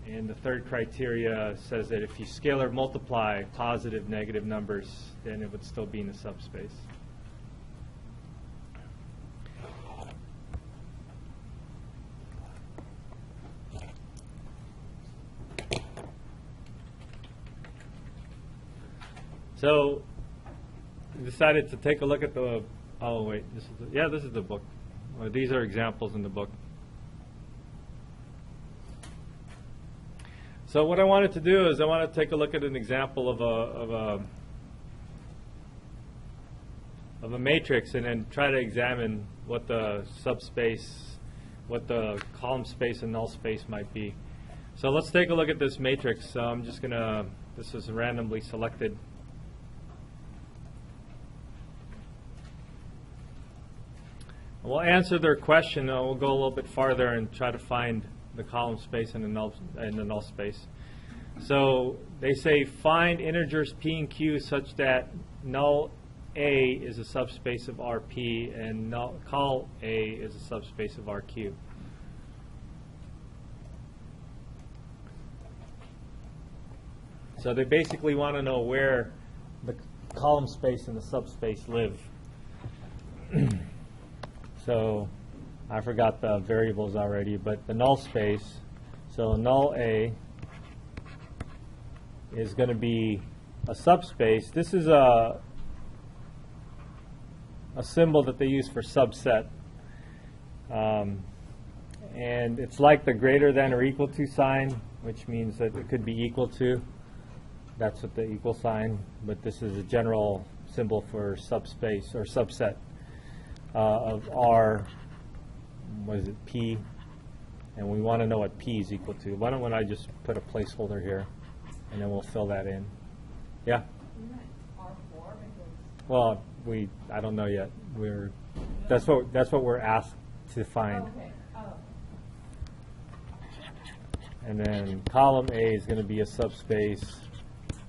And the third criteria says that if you scalar multiply positive, negative numbers, then it would still be in a subspace. So we decided to take a look at the, oh wait, this is the book. Well, these are examples in the book. So what I wanted to do is I want to take a look at an example of a matrix and then try to examine what the subspace, what the column space and null space might be. So let's take a look at this matrix. So I'm just going to, this is randomly selected. We'll answer their question. We'll go a little bit farther and try to find the column space and the null space. So they say find integers p and q such that null A is a subspace of Rp and col A is a subspace of Rq. So they basically want to know where the column space and the subspace live. So I forgot the variables already, but the null space, so null A is going to be a subspace. This is a symbol that they use for subset. And it's like the greater than or equal to sign, which means that it could be equal to. That's what the equal sign, but this is a general symbol for subspace or subset of R. What is it, P, and we want to know what P is equal to. Why don't I just put a placeholder here, and then we'll fill that in. Yeah? R4? Well, I don't know yet. That's what we're asked to find. Oh, okay. Oh. And then column A is going to be a subspace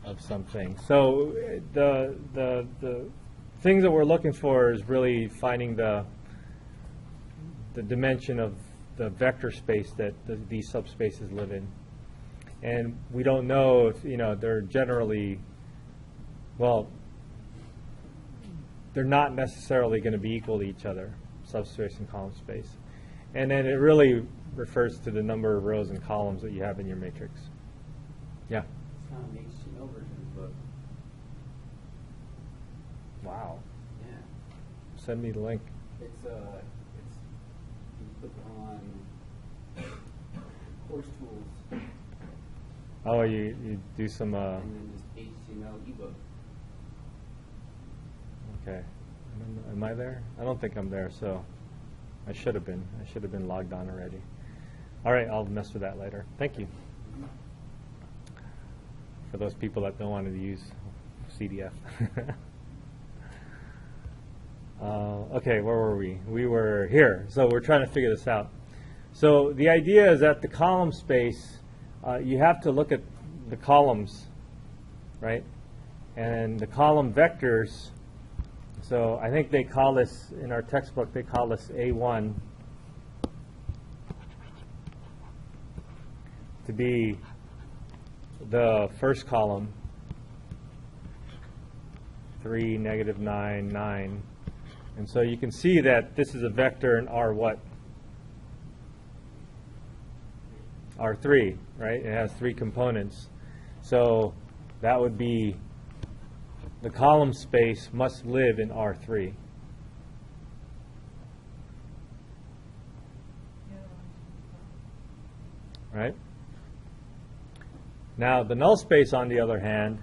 of something. So the things that we're looking for is really finding the dimension of the vector space that these subspaces live in. And we don't know if, they're generally, well, they're not necessarily going to be equal to each other, subspace and column space. And then it really refers to the number of rows and columns that you have in your matrix. Yeah? It's not an HTML version of the book. Wow. Yeah. Send me the link. It's you click on course tools. Oh, you do some. And then just HTML ebook. Okay. Am I there? I don't think I'm there, so I should have been. I should have been logged on already. All right, I'll mess with that later. Thank you. For those people that don't want to use CDF. Okay, where were we? We were here. So we're trying to figure this out. So the idea is that the column space, you have to look at the columns, right? And the column vectors, so I think they call this, in our textbook, they call this A1 to be the first column, 3, -9, 9. And so you can see that this is a vector in R what? R3, right? It has 3 components. So that would be the column space must live in R3. Right? Now the null space, on the other hand,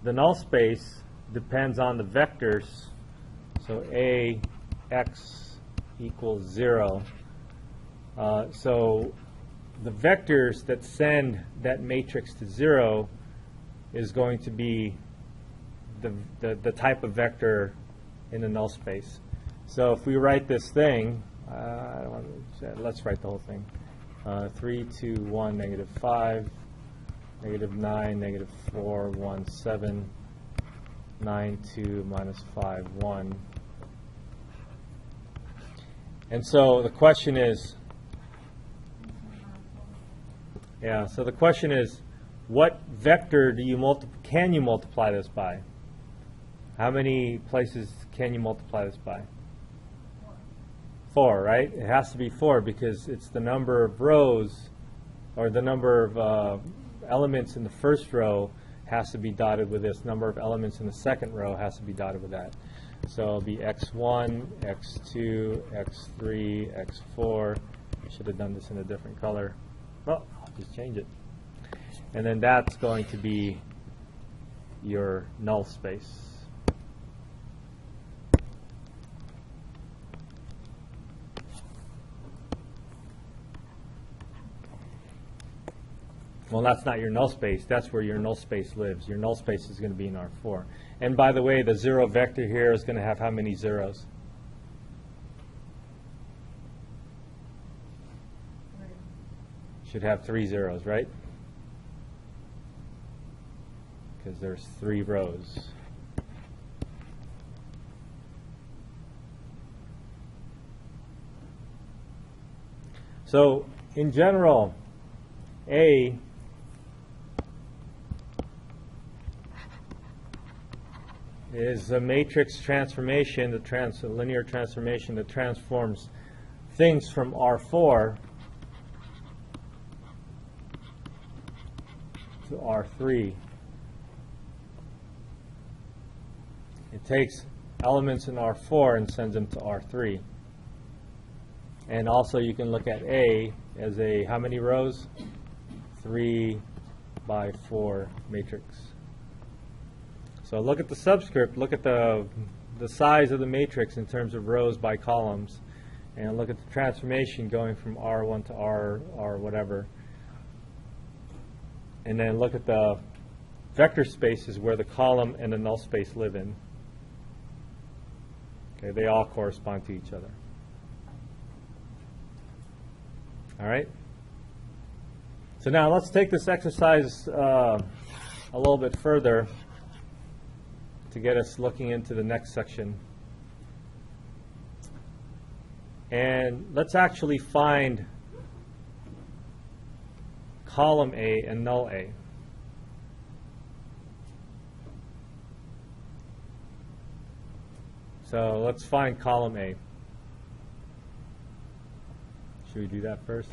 the null space depends on the vectors. So AX equals 0. So the vectors that send that matrix to 0 is going to be the type of vector in the null space. So if we write this thing, let's write the whole thing. 3, 2, 1, -5, -9, -4, 1, 7, 9, 2, -5, 1. And so the question is, so the question is, what vector can you multiply this by? How many places can you multiply this by? 4, right? It has to be 4 because it's the number of rows, or the number of elements in the first row has to be dotted with this. Number of elements in the second row has to be dotted with that. So it'll be x1, x2, x3, x4. I should have done this in a different color. Well, I'll just change it. And then that's going to be your null space. Well, that's not your null space. That's where your null space lives. Your null space is going to be in R4. And by the way, the 0 vector here is going to have how many zeros? 3. Should have 3 zeros, right? Because there's 3 rows. So, in general, A is a matrix transformation, the linear transformation that transforms things from R4 to R3. It takes elements in R4 and sends them to R3. And also you can look at A as a, how many rows? 3 by 4 matrix. So look at the subscript, look at the size of the matrix in terms of rows by columns, and look at the transformation going from R1 to R whatever. And then look at the vector spaces where the column and the null space live in. Okay, they all correspond to each other. All right? So now let's take this exercise a little bit further to get us looking into the next section. And let's actually find column A and null A. So let's find column A. Should we do that first?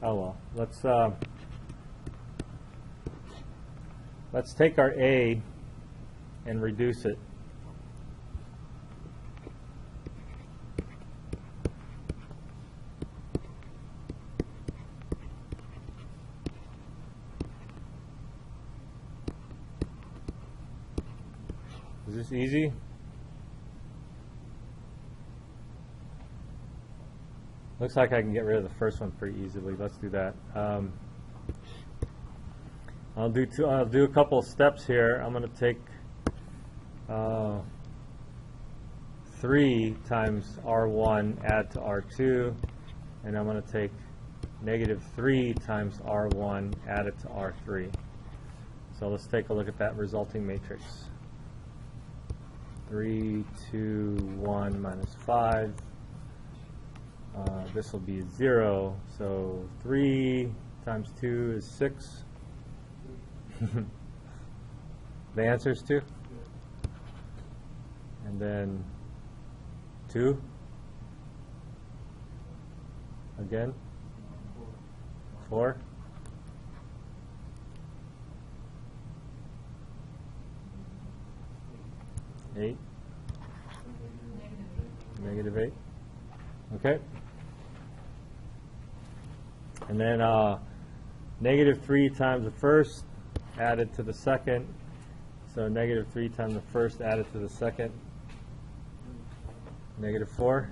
Oh well, let's take our A and reduce it. Is this easy? Looks like I can get rid of the first one pretty easily. Let's do that. I'll do a couple of steps here. I'm going to take 3 times R1, add to R2, and I'm going to take -3 times R1, add it to R3. So let's take a look at that resulting matrix. 3, 2, 1, minus 5. This will be 0, so 3 times 2 is 6. The answer is 2. And then 2. Again. 4. -8. -8. Okay. And then -3 times the first added to the second. So -3 times the first added to the second. -4.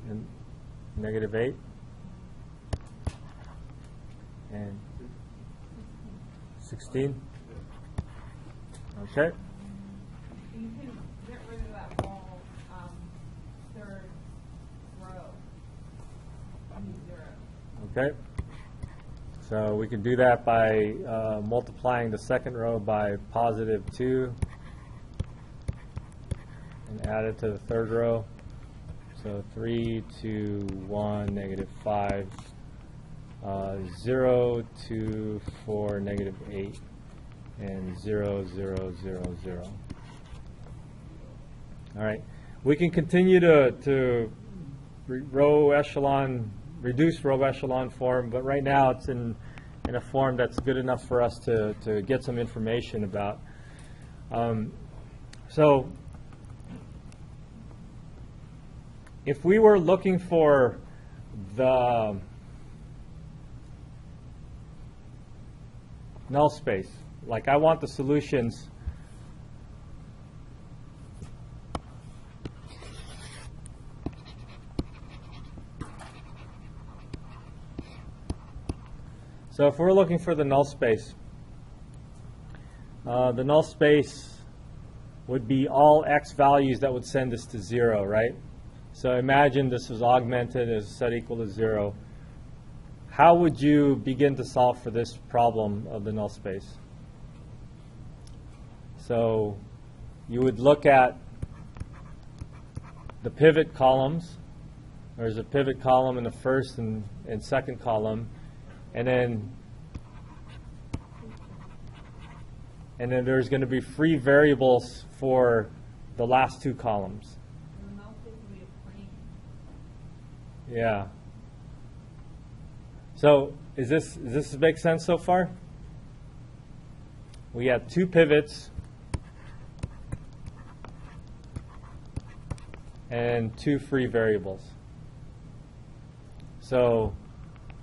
And -8. And 16. Okay. You can get rid of that whole third row. 0. Okay. So we can do that by multiplying the second row by +2. and add it to the third row. So 3, 2, 1, negative 5, 0, 2, 4, negative 8, and 0, 0, 0, 0. All right. We can continue to reduce row echelon form, but right now it's in a form that's good enough for us to get some information about. So if we were looking for the null space, like I want the solutions so if we're looking for the null space would be all x values that would send us to 0, right? So imagine this was augmented as set equal to 0. How would you begin to solve for this problem of the null space? So you would look at the pivot columns. There's a pivot column in the first and second column, and then there's going to be free variables for the last two columns. The null space would be a plane. Yeah. So does this make sense so far? We have two pivots and two free variables. So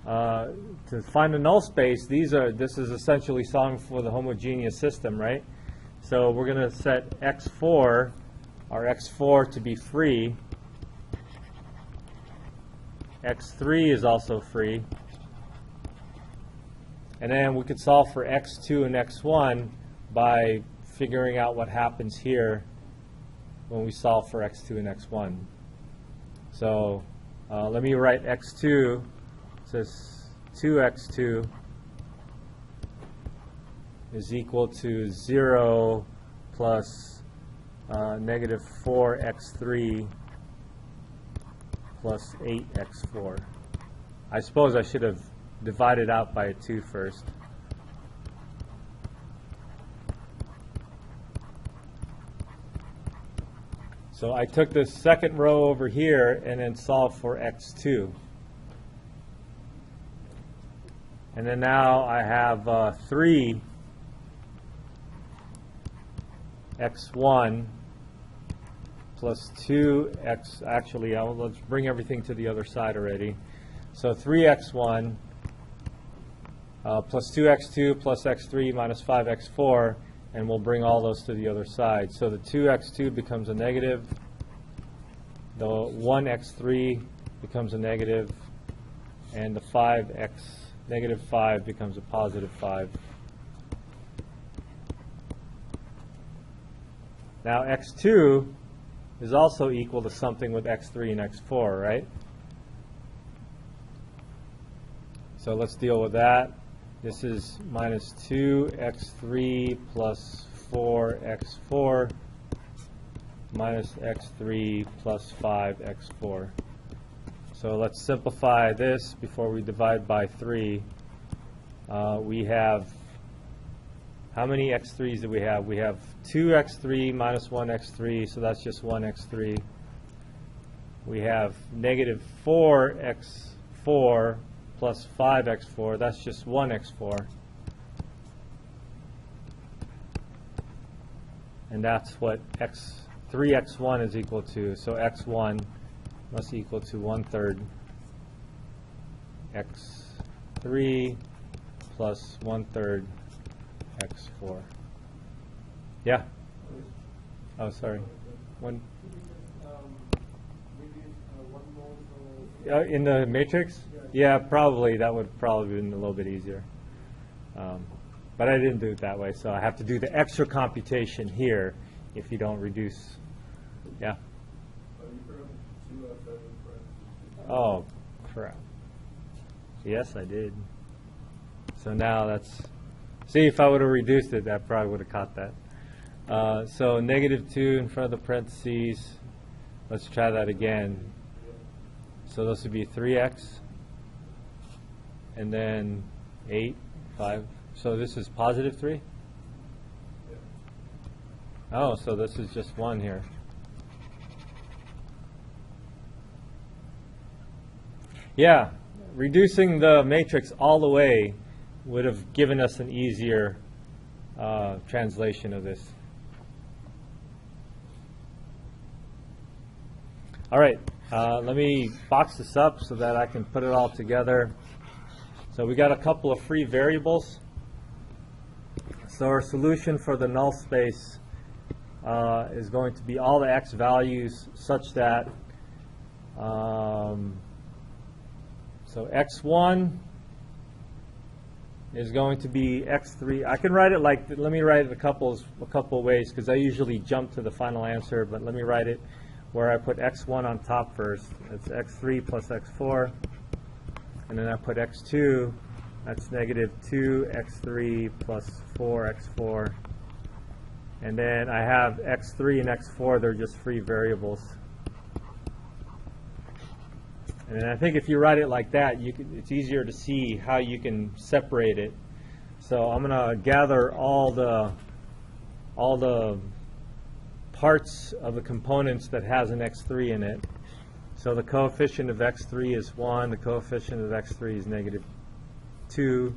to find a null space, this is essentially solving for the homogeneous system, right? So we're going to set x4, our x4 to be free. x3 is also free. And then we could solve for x2 and x1 by figuring out what happens here when we solve for x2 and x1. So let me write x2. It says 2x2 is equal to 0 plus negative 4x3 plus 8x4. I suppose I should have divided out by a 2 first. So I took this second row over here and then solved for x2. And then now I have 3 x1 plus 2x, actually, let's bring everything to the other side already. So 3x1 plus 2x2 plus x3 minus 5x4, and we'll bring all those to the other side. So the 2x2 becomes a negative, the 1x3 becomes a negative, and the negative 5 becomes a positive 5. Now x2 is also equal to something with x3 and x4, right? So let's deal with that. This is minus 2x3 plus 4x4 minus x3 plus 5x4. So let's simplify this before we divide by 3. We have, how many x3s do we have? We have 2x3 minus 1x3, so that's just 1x3. We have negative 4x4 plus 5x4, that's just 1x4. And that's what 3x1 is equal to. So x1 must equal to 1/3 x3 plus 1/3 x4. Yeah? Oh, sorry. One. In the matrix? Yeah, probably. That would probably have been a little bit easier. But I didn't do it that way, so I have to do the extra computation here if you don't reduce. Yeah? Oh, crap. Yes, I did. So now that's, see, if I would have reduced it, that probably would have caught that. So negative 2 in front of the parentheses. Let's try that again. So this would be 3x, and then 8, 5. So this is positive 3? Oh, so this is just 1 here. Yeah, reducing the matrix all the way would have given us an easier translation of this. All right, let me box this up so that I can put it all together. So we got a couple of free variables. So our solution for the null space is going to be all the x values such that so x1 is going to be x3. I can write it like, let me write it a couple of ways because I usually jump to the final answer, but let me write it where I put x1 on top first. It's x3 plus x4, and then I put x2, that's negative 2x3 plus 4x4, and then I have x3 and x4, they're just free variables. And I think if you write it like that, it's easier to see how you can separate it. So I'm going to gather all the parts of the components that has an x3 in it. So the coefficient of x3 is 1. The coefficient of x3 is negative 2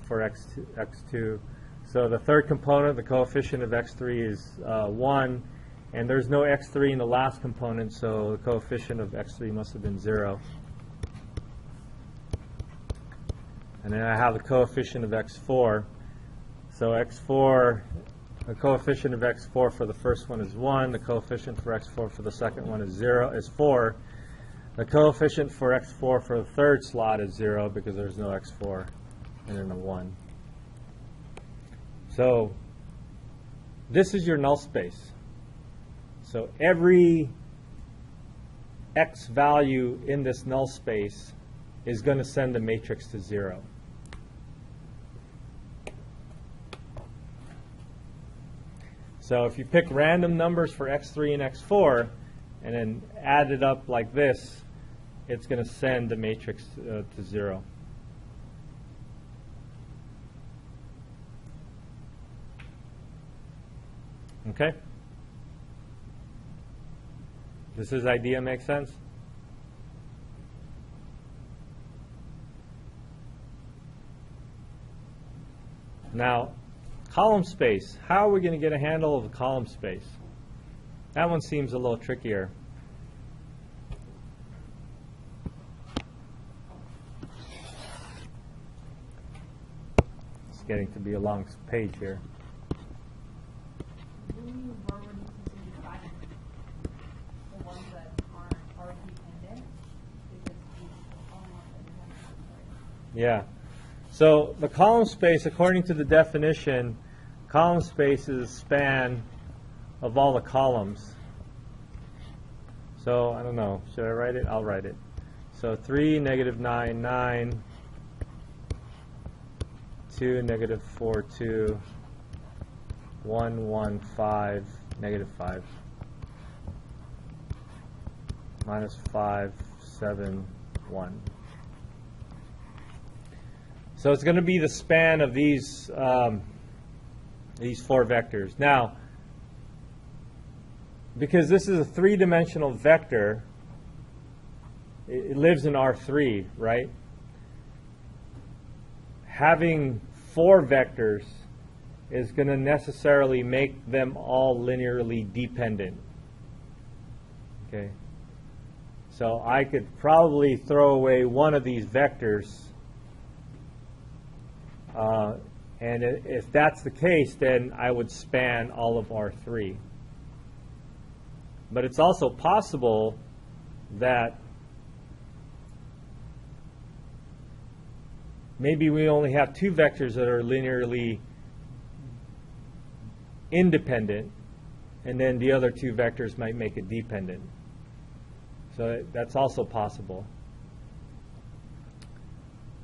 for x2. So the third component, the coefficient of x3 is 1. And there's no x3 in the last component, so the coefficient of x3 must have been 0. And then I have the coefficient of x4. So x4, the coefficient of x4 for the first one is 1. The coefficient for x4 for the second one is 4. The coefficient for x4 for the third slot is 0 because there's no x4 and then a 1. So this is your null space. So every x value in this null space is going to send the matrix to 0. So if you pick random numbers for x3 and x4 and then add it up like this, it's going to send the matrix to 0. Okay? Does this idea make sense? Now, column space. How are we going to get a handle of the column space? That one seems a little trickier. It's getting to be a long page here. Yeah. So the column space, according to the definition, column space is a span of all the columns. So I don't know. Should I write it? I'll write it. So 3, negative 9, 9, 2, negative 4, 2, 1, 1, 5, negative 5, minus 5, 7, 1. So it's going to be the span of these 4 vectors. Now, because this is a 3-dimensional vector, it lives in R3, right? Having 4 vectors is going to necessarily make them all linearly dependent. Okay. So I could probably throw away one of these vectors. And if that's the case, then I would span all of R3. But it's also possible that maybe we only have 2 vectors that are linearly independent, and then the other 2 vectors might make it dependent. So that's also possible.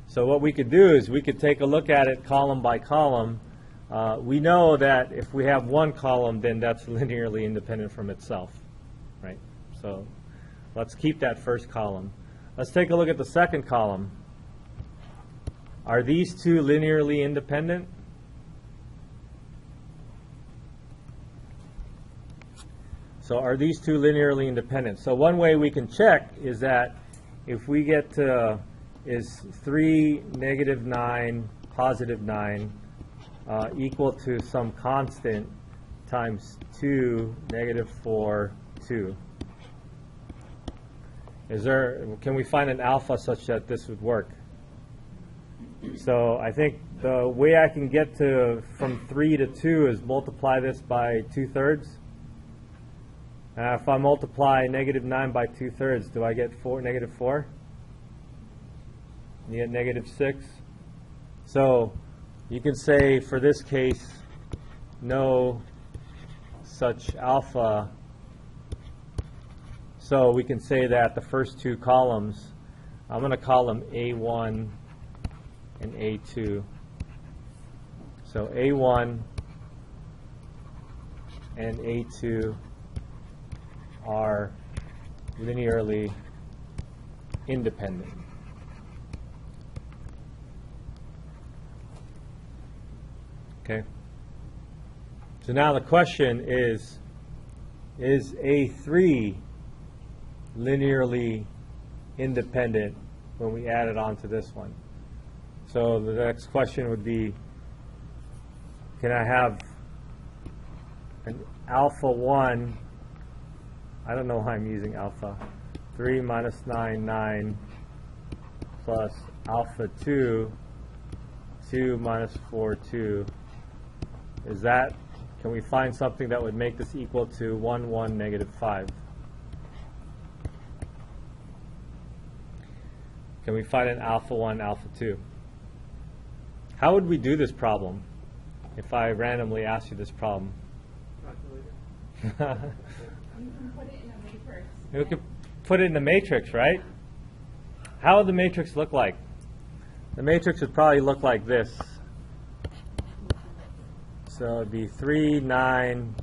So what we could do is we could take a look at it column by column. We know that if we have one column, then that's linearly independent from itself, right? So let's keep that first column. Let's take a look at the second column. Are these two linearly independent? So are these two linearly independent? So one way we can check is that if we get to is 3, -9, +9 equal to some constant times 2, -4, 2. Can we find an alpha such that this would work? So I think the way I can get to from 3 to 2 is multiply this by 2/3. If I multiply -9 by 2/3, do I get -4? You get -6. So you can say for this case, no such alpha. So we can say that the first two columns, I'm going to call them A1 and A2. So A1 and A2 are linearly independent. Okay. So now the question is A3 linearly independent when we add it on to this one? So the next question would be, can I have an alpha 1, I don't know why I'm using alpha, 3 - 9, 9, plus alpha 2, 2 - 4, 2. Is that, can we find something that would make this equal to 1, 1, -5? Can we find an alpha 1, alpha 2? How would we do this problem if I randomly asked you this problem? You can put it in a matrix. We could put it in a matrix, right? How would the matrix look like? The matrix would probably look like this. So it'd be 3, 9,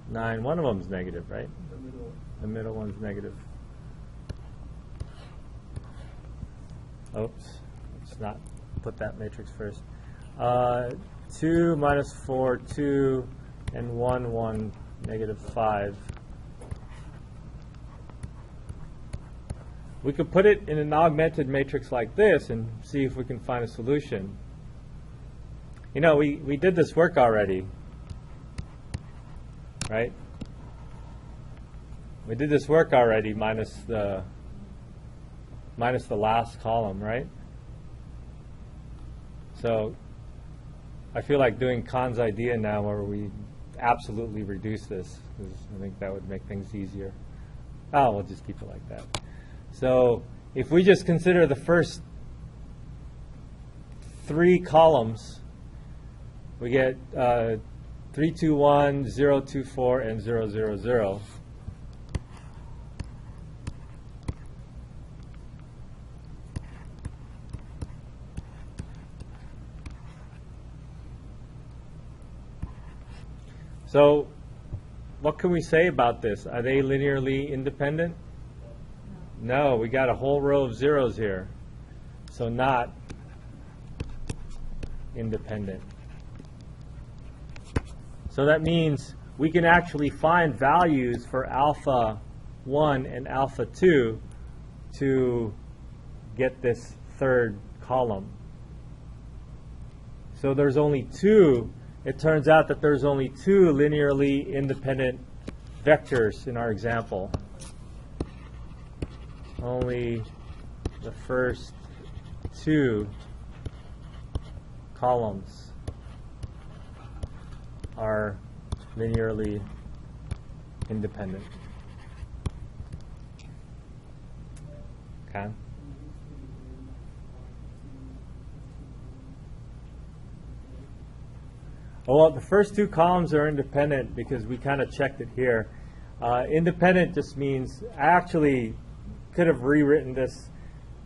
9. One of them's negative, right? The middle one's negative. Oops, let's not put that matrix first. 2 - 4, 2, and 1, 1, -5. We could put it in an augmented matrix like this and see if we can find a solution. You know, we did this work already, right? We did this work already minus the last column, right? So I feel like doing Kahn's idea now where we absolutely reduce this, because I think that would make things easier. Oh, we'll just keep it like that. So if we just consider the first 3 columns, we get 3, 2, 1, 0, 2, 4, and 0, 0, 0. So what can we say about this? Are they linearly independent? No, we got a whole row of zeros here. So not independent. So that means we can actually find values for alpha 1 and alpha 2 to get this third column. So there's only 2. It turns out that there's only 2 linearly independent vectors in our example. Only the first 2 columns are linearly independent. Okay. Well, the first 2 columns are independent because we kind of checked it here. Independent just means, I actually could have rewritten this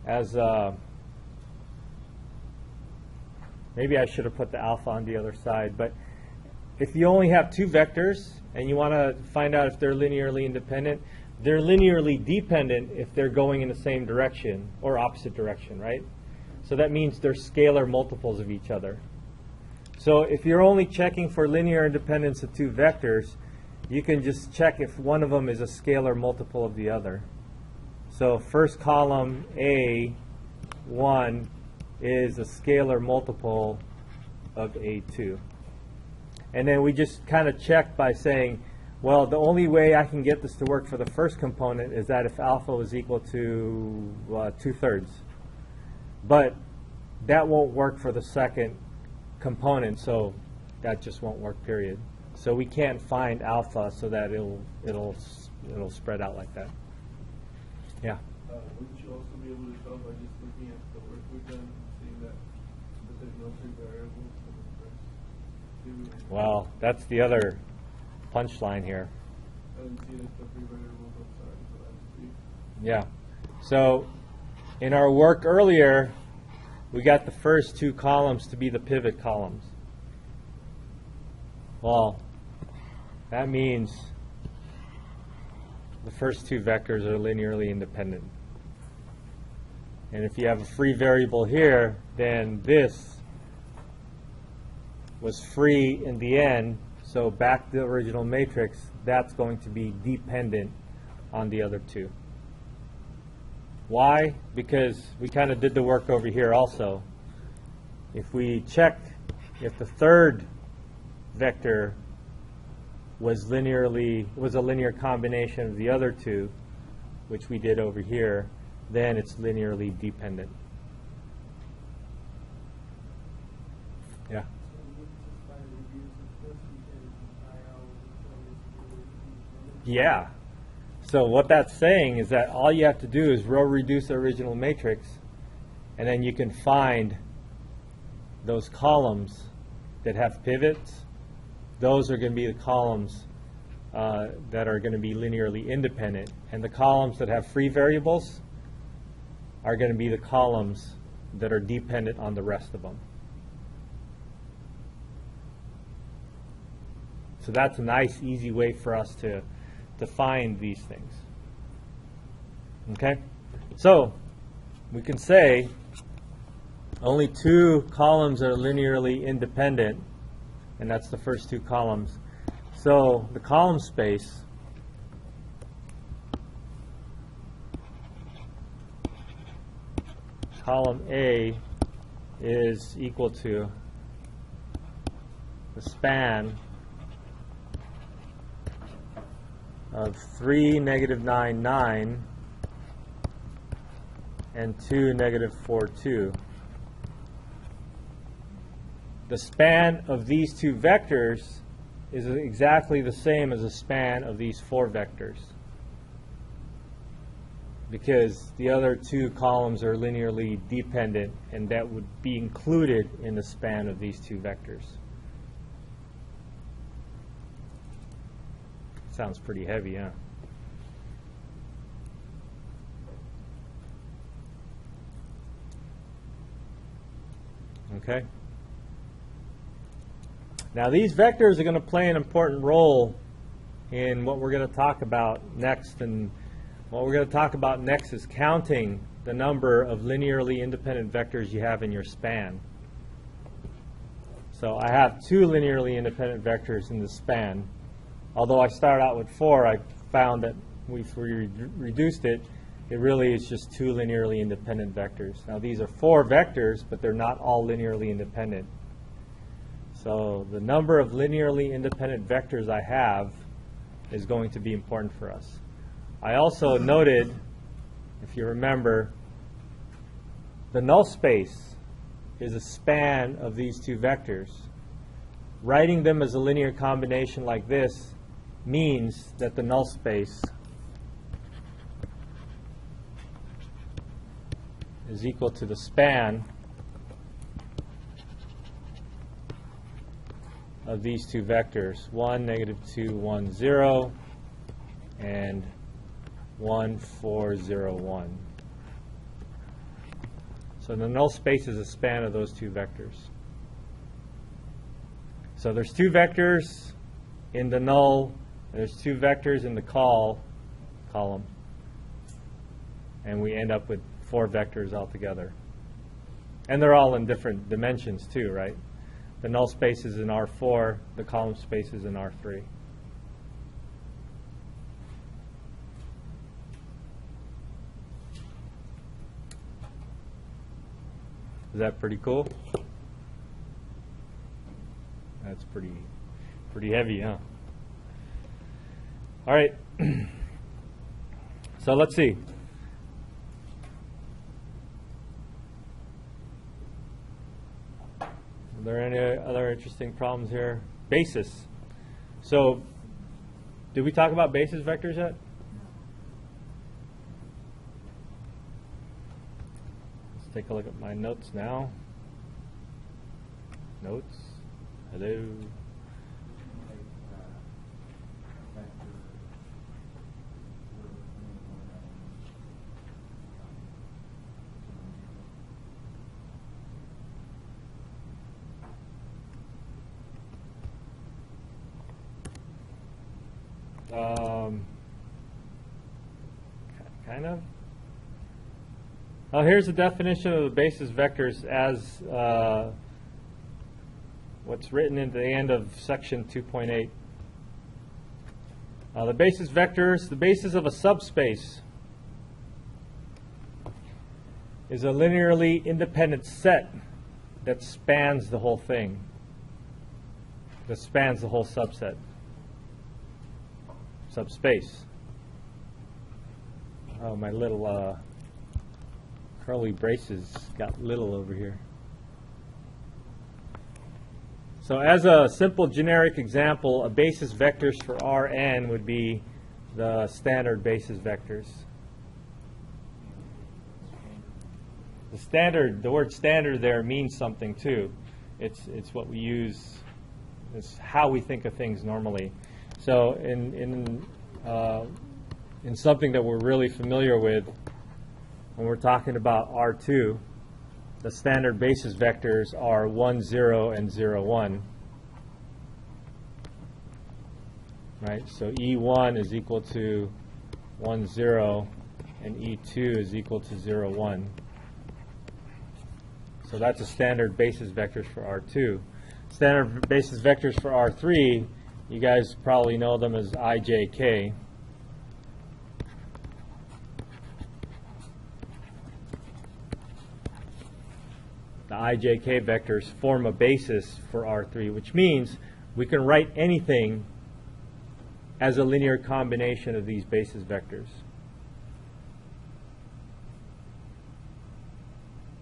as, maybe I should have put the alpha on the other side, but if you only have two vectors and you want to find out if they're linearly independent, they're linearly dependent if they're going in the same direction or opposite direction, right? So that means they're scalar multiples of each other. So if you're only checking for linear independence of two vectors, you can just check if one of them is a scalar multiple of the other. So first column A1 is a scalar multiple of A2. And then we just kind of check by saying, well, the only way I can get this to work for the first component is that if alpha was equal to 2/3. But that won't work for the second component, so that just won't work, period. So we can't find alpha so that it'll spread out like that. Yeah. Wouldn't you also be able to tell by just looking at the work we've done, seeing that there's no free variables for the first two? Well, that's the other punchline here. I didn't see that the free variables on side, so that's three. Yeah. So in our work earlier, we got the first two columns to be the pivot columns. Well, that means the first two vectors are linearly independent. And if you have a free variable here, then this was free in the end, so back to the original matrix, that's going to be dependent on the other two. Why? Because we kind of did the work over here also. If we check if the third vector was a linear combination of the other two, which we did over here, then it's linearly dependent. Yeah. Yeah. So what that's saying is that all you have to do is row reduce the original matrix, and then you can find those columns that have pivots. Those are going to be the columns that are going to be linearly independent. And the columns that have free variables are going to be the columns that are dependent on the rest of them. So that's a nice, easy way for us to find these things. Okay? So we can say only two columns are linearly independent, and that's the first two columns. So the column space column A is equal to the span of 3, -9, 9 and 2, -4, 2. The span of these two vectors is exactly the same as the span of these four vectors, because the other two columns are linearly dependent, and that would be included in the span of these two vectors. Sounds pretty heavy, huh? Okay. Now these vectors are going to play an important role in what we're going to talk about next, and what we're going to talk about next is counting the number of linearly independent vectors you have in your span. So I have two linearly independent vectors in the span. Although I started out with 4, I found that if we reduced it, it really is just two linearly independent vectors. Now these are 4 vectors, but they're not all linearly independent. So the number of linearly independent vectors I have is going to be important for us. I also noted, if you remember, the null space is a span of these two vectors. Writing them as a linear combination like this means that the null space is equal to the span of these two vectors, 1, -2, 1, 0, and 1, 4, 0, 1. So the null space is a span of those two vectors. So there's 2 vectors in the null, there's 2 vectors in the call column, and we end up with 4 vectors altogether. And they're all in different dimensions too, right? The null space is in R4, the column space is in R3. Is that pretty cool? That's pretty heavy, huh? All right. So let's see. Are there any other interesting problems here? Basis. So, did we talk about basis vectors yet? Let's take a look at my notes now. Notes. Hello. Kind of. Here's the definition of the basis vectors as what's written at the end of section 2.8. The basis vectors, the basis of a subspace is a linearly independent set that spans the whole thing, that spans the whole subspace. Oh, my little curly braces got little over here. So as a simple generic example, a basis vectors for Rn would be the standard basis vectors. The word standard there means something too. It's what we use, it's how we think of things normally. So in something that we're really familiar with, when we're talking about R2, the standard basis vectors are 1, 0, and 0, 1. Right? So E1 is equal to 1, 0, and E2 is equal to 0, 1. So that's a standard basis vectors for R2. Standard basis vectors for R3, you guys probably know them as I, J, K. The I, J, K vectors form a basis for R3, which means we can write anything as a linear combination of these basis vectors.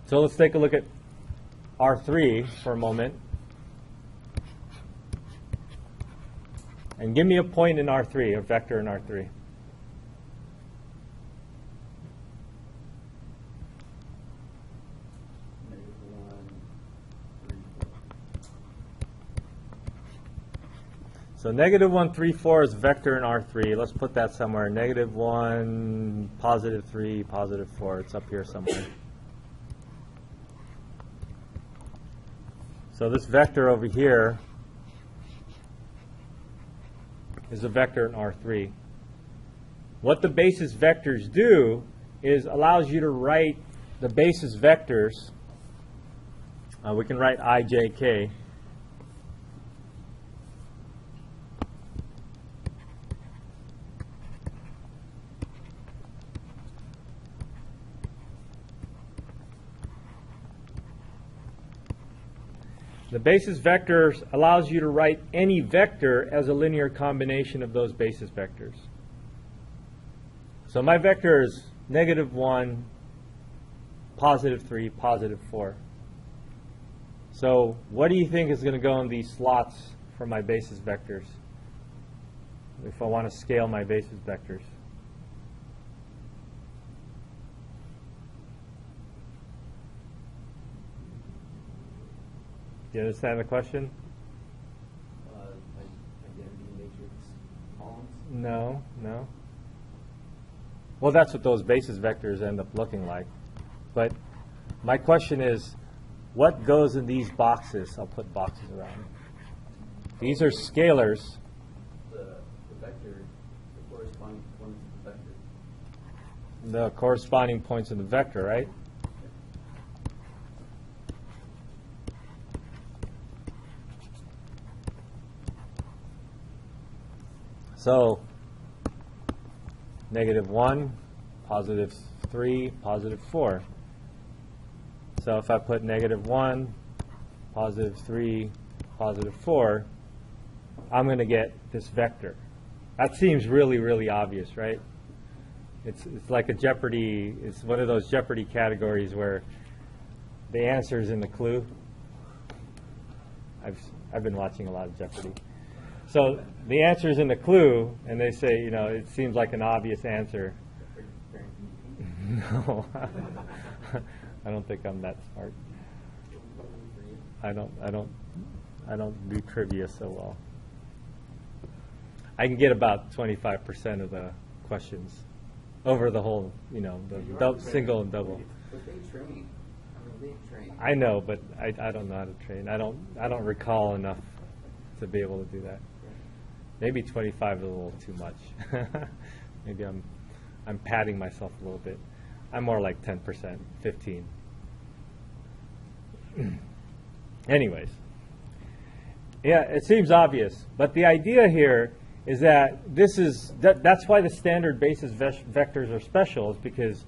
So let's take a look at R3 for a moment. And give me a point in R3, a vector in R3. So negative 1, 3, 4 is a vector in R3. Let's put that somewhere. Negative 1, positive 3, positive 4. It's up here somewhere. So this vector over here is a vector in R3. What the basis vectors do is allows you to write the basis vectors. We can write I, J, K. The basis vectors allows you to write any vector as a linear combination of those basis vectors. So my vector is negative 1, positive 3, positive 4. So what do you think is going to go in these slots for my basis vectors if I want to scale my basis vectors? Do you understand the question? Identity matrix columns. No, no. Well, that's what those basis vectors end up looking like. But my question is, what goes in these boxes? I'll put boxes around. These are scalars. The vector, the corresponding components of the vector. The corresponding points in the vector, right? So, -1, +3, +4. So if I put -1, +3, +4, I'm going to get this vector. That seems really, really obvious, right? It's like a Jeopardy, it's one of those Jeopardy categories where the answer is in the clue. I've been watching a lot of Jeopardy. So the answer is in the clue, and they say, you know, it seems like an obvious answer. No, I don't think I'm that smart. I don't do trivia so well. I can get about 25% of the questions over the whole, you know, the single and double. But they train. I mean, they train. I know, but I don't know how to train. I don't recall enough to be able to do that. Maybe 25 is a little too much. Maybe I'm padding myself a little bit. I'm more like 10%, 15. Anyways, yeah, it seems obvious, but the idea here is that that's why the standard basis vectors are special, is because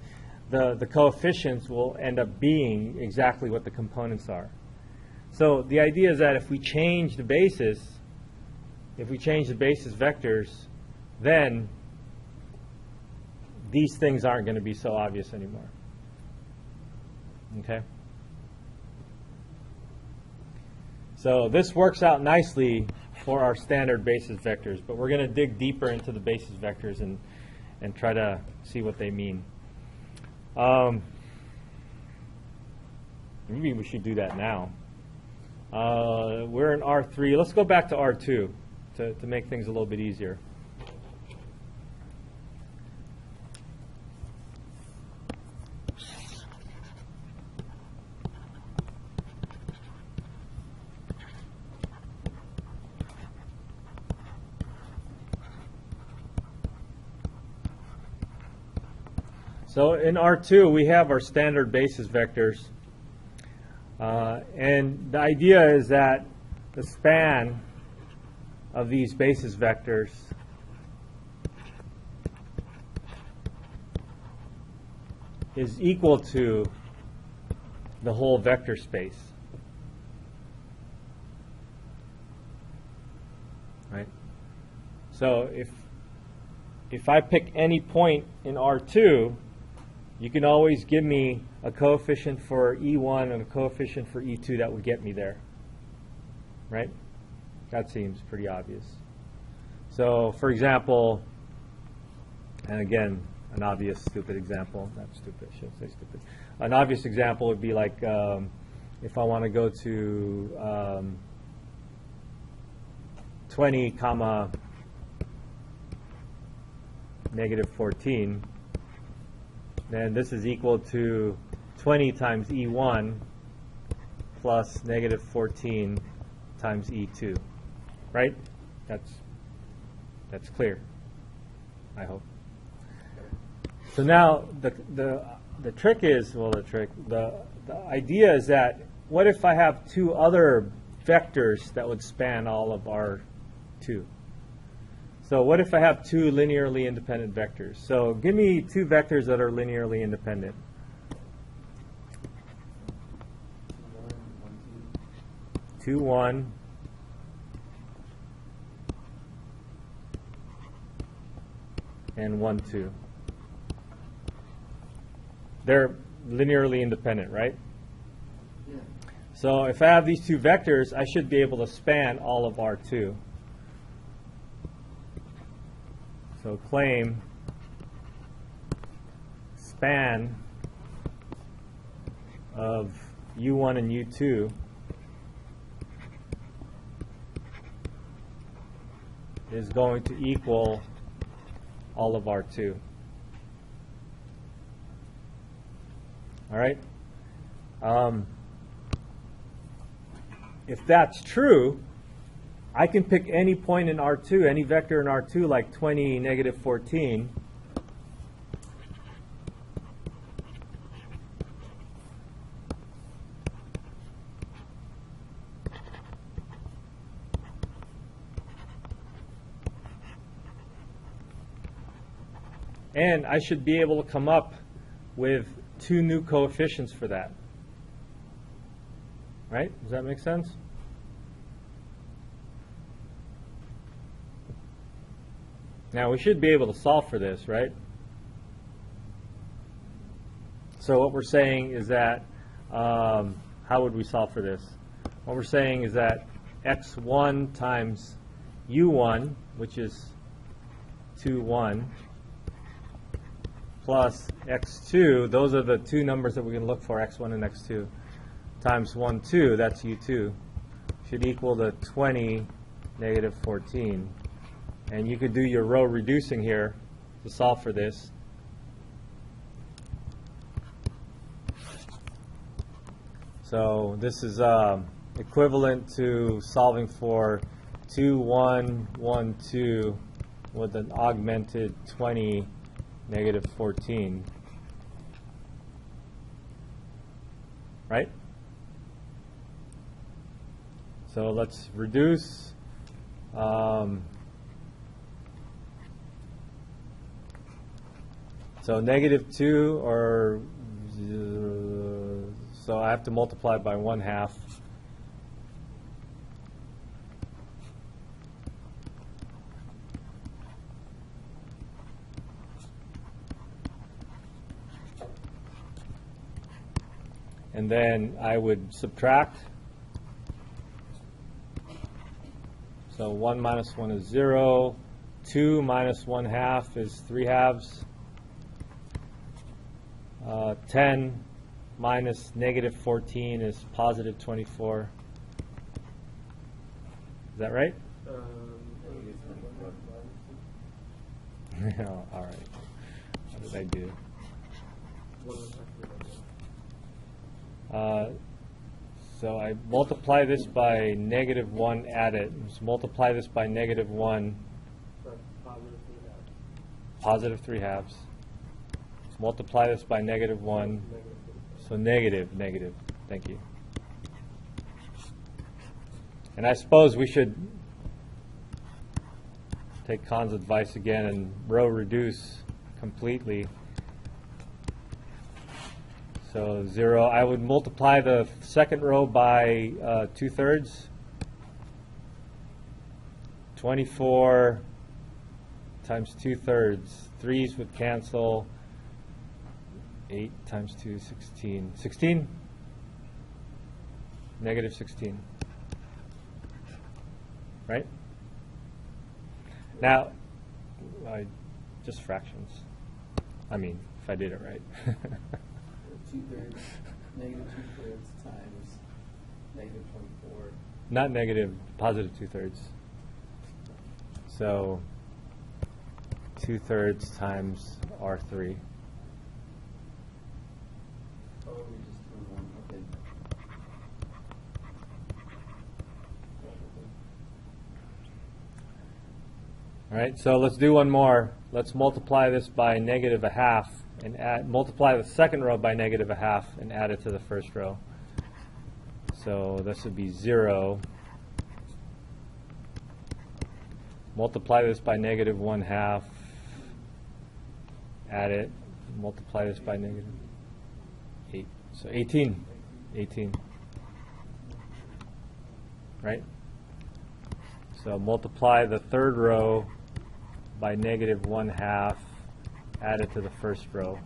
the coefficients will end up being exactly what the components are. So the idea is that if we change the basis, vectors, then these things aren't going to be so obvious anymore. Okay? So this works out nicely for our standard basis vectors, but we're going to dig deeper into the basis vectors and try to see what they mean. Maybe we should do that now. We're in R3. Let's go back to R2 to make things a little bit easier. So in R2, we have our standard basis vectors. And the idea is that the span of these basis vectors is equal to the whole vector space. Right? So if I pick any point in R2, you can always give me a coefficient for E1 and a coefficient for E2 that would get me there. Right? That seems pretty obvious. So, for example, and again, an obvious stupid example, not stupid, I shouldn't say stupid. An obvious example would be like if I want to go to 20 comma -14, then this is equal to 20 times E1 plus -14 times E2, right? That's clear, I hope. So now the trick is, well, the idea is that what if I have two other vectors that would span all of R2? So what if I have two linearly independent vectors? So give me two vectors that are linearly independent. 2, 1. And 1, 2. They're linearly independent, right? Yeah. So if I have these two vectors, I should be able to span all of R2. So claim span of U1 and U2 is going to equal all of R2. All right? If that's true, I can pick any point in R2, any vector in R2, like 20, negative 14. And I should be able to come up with two new coefficients for that. Right? Does that make sense? Now, we should be able to solve for this, right? So what we're saying is that, how would we solve for this? What we're saying is that x1 times u1, which is 2, 1, plus x2, those are the two numbers that we can look for, x1 and x2, times 1, 2, that's u2, should equal to 20, negative 14. And you could do your row reducing here to solve for this. So this is equivalent to solving for 2, 1, 1, 2 with an augmented 20, negative 14. Right? So let's reduce. So negative 2, or so I have to multiply by 1/2. And then I would subtract. So 1 minus 1 is 0. 2 minus 1/2 is 3/2. 10 minus negative 14 is positive 24. Is that right? Oh, all right. What did I do? So I multiply this by negative 1, add it. So multiply this by negative 1, positive 3/2. Multiply this by negative 1, so negative, negative. Thank you. And I suppose we should take Khan's advice again and row reduce completely. So 0, I would multiply the second row by 2/3. 24 times 2/3. 3's would cancel. 8 times 2 is 16. 16? Negative 16. Right? Now, just fractions. I mean, if I did it right. 2/3, negative 2/3 times negative 24. Not negative, positive 2/3. So 2/3 times R3. Oh, we just threw one. Okay. All right, so let's do one more. Let's multiply this by negative 1/2 and multiply the second row by negative 1/2 and add it to the first row. So this would be 0. Multiply this by negative 1/2. Add it. Multiply this by negative 8. So 18. 18. Right? So multiply the third row by negative 1/2. Add it to the first row.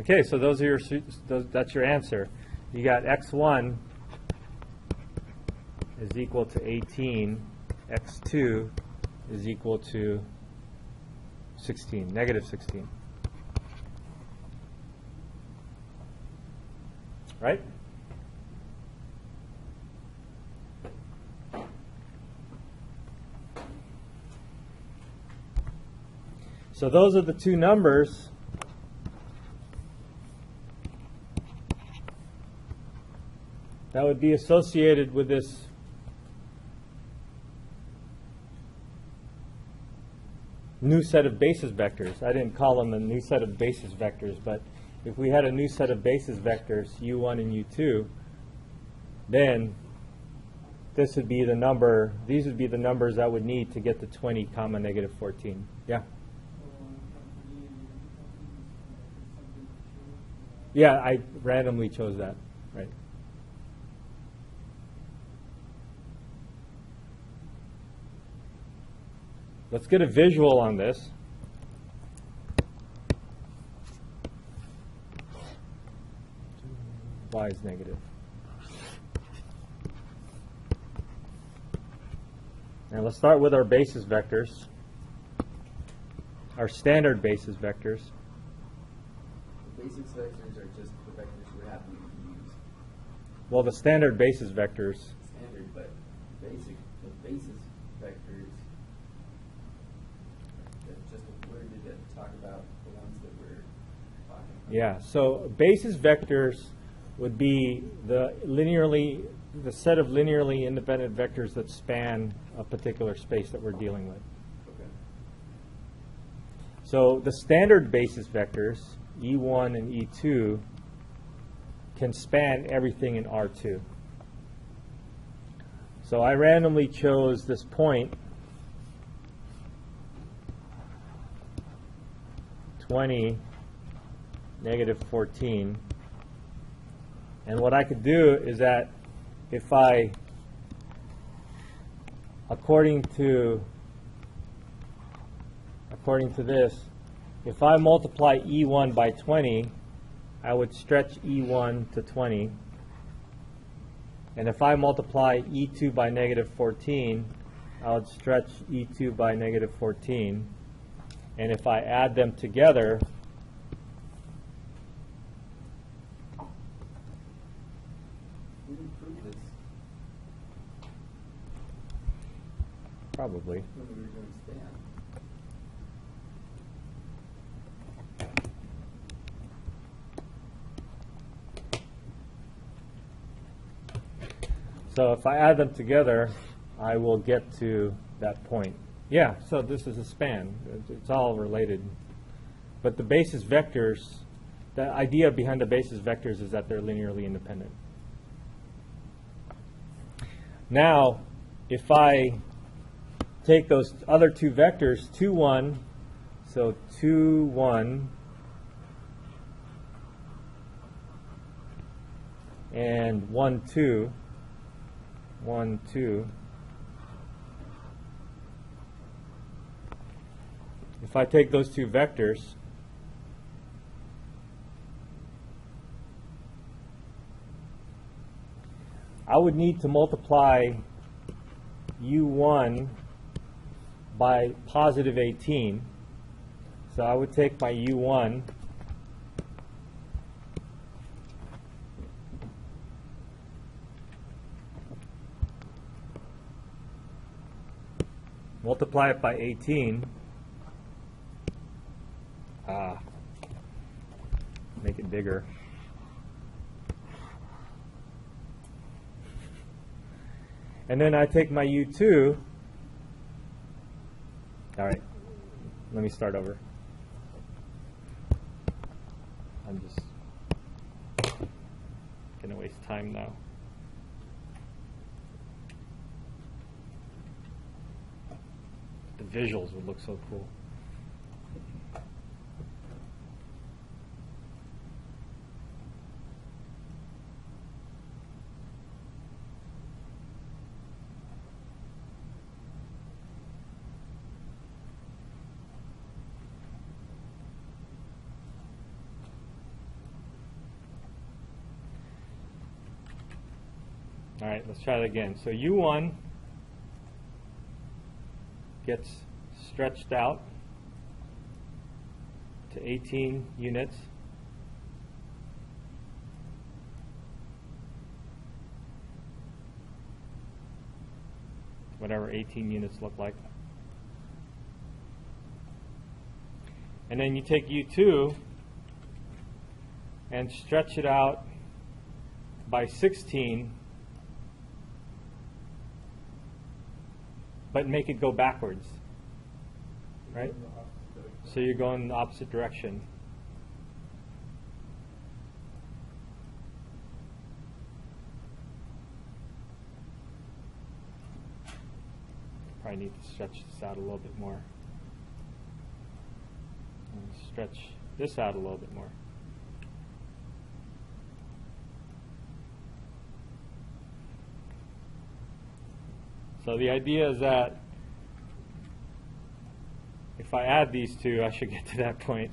Okay, so those are your that's your answer. You got x1 is equal to 18, x2 is equal to 16, negative 16. Right? So those are the two numbers that would be associated with this new set of basis vectors. I didn't call them a new set of basis vectors, but if we had a new set of basis vectors, U1 and U2, then this would be the number, these would be the numbers I would need to get to 20 comma negative 14. Yeah? Yeah, I randomly chose that, right? Let's get a visual on this. Y is negative. Now let's start with our basis vectors, our standard basis vectors. The basis vectors are just the vectors we happen to use. Well, the standard basis vectors, Standard, but the basis vectors, that's just a word to talk about the ones that we're talking about. yeah. So basis vectors would be the set of linearly independent vectors that span a particular space that we're dealing with. Okay. So the standard basis vectors, E1 and E2, can span everything in R2. So I randomly chose this point, 20, negative 14. And what I could do is that if I, according to this, if I multiply E1 by 20, I would stretch E1 to 20. And if I multiply E2 by negative 14, I would stretch E2 by negative 14. And if I add them together, We didn't prove this probably. when we were doing span. So if I add them together, I will get to that point. Yeah, so this is a span. It's all related. But the basis vectors, the idea behind the basis vectors is that they're linearly independent. Now, if I take those other two vectors, 2, 1, so 2, 1, and 1, 2, 1, 2. If I take those two vectors, I would need to multiply U1 by positive 18. So I would take my U1 multiply it by 18. Make it bigger. And then I take my U2. All right, let me start over. I'm just going to waste time now. The visuals would look so cool. All right, let's try it again. So U1 gets stretched out to 18 units. Whatever 18 units look like. And then you take U2 and stretch it out by 16, but make it go backwards. right? In the opposite direction. So you're going in the opposite direction. Probably need to stretch this out a little bit more. And stretch this out a little bit more. So the idea is that if I add these two, I should get to that point.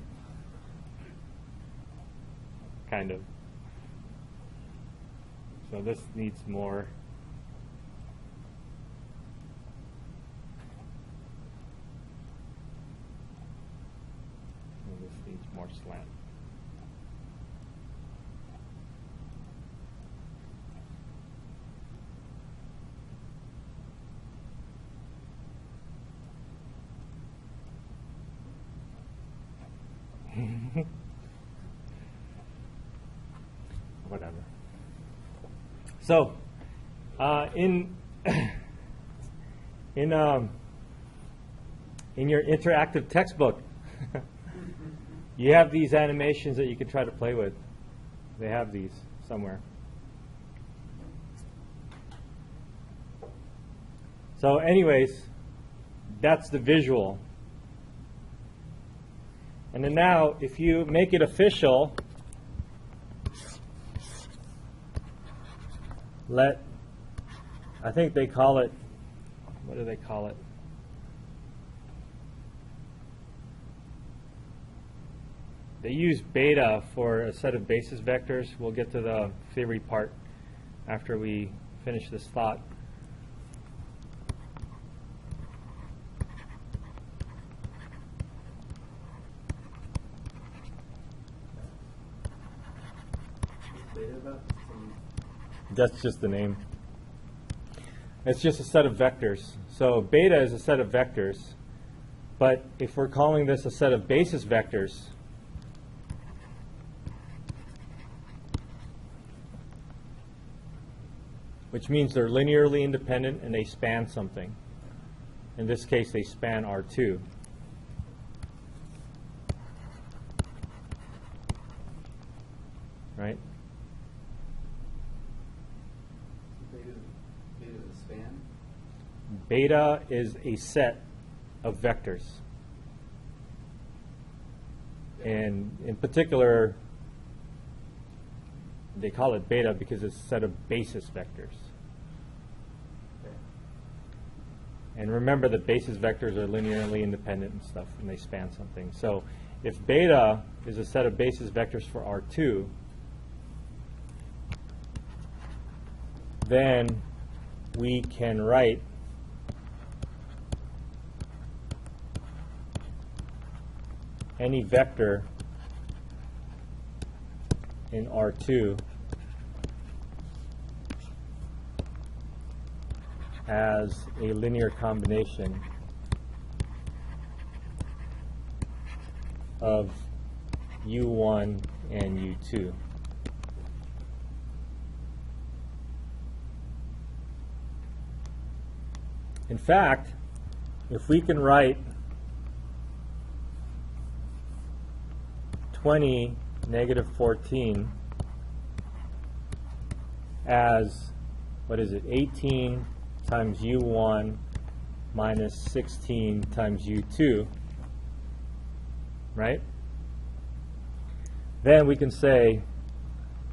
Kind of. So this needs more. And this needs more slant. Whatever. So, in your interactive textbook, you have these animations that you can try to play with. They have these somewhere. So, anyways, that's the visual. And then now, if you make it official, I think they call it, what do they call it? They use beta for a set of basis vectors. We'll get to the theory part after we finish this thought. Beta about some That's just the name. It's just a set of vectors. So beta is a set of vectors. But if we're calling this a set of basis vectors, which means they're linearly independent and they span something. In this case, they span R2. Right? beta is a span. Beta is a set of vectors. And in particular, they call it beta because it's a set of basis vectors. Okay. And remember that basis vectors are linearly independent and stuff, and they span something. So if beta is a set of basis vectors for R2, then we can write any vector in R2 as a linear combination of U1 and U2. In fact, if we can write 20, negative 14 as, what is it, 18 times U1 minus 16 times U2, right? Then we can say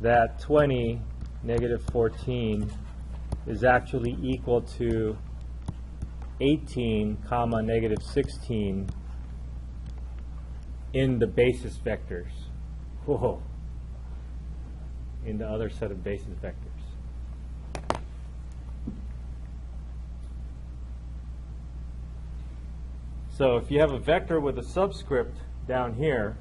that 20, negative 14 is actually equal to 18, comma, negative 16 in the basis vectors. Whoa. In the other set of basis vectors. So if you have a vector with a subscript down here,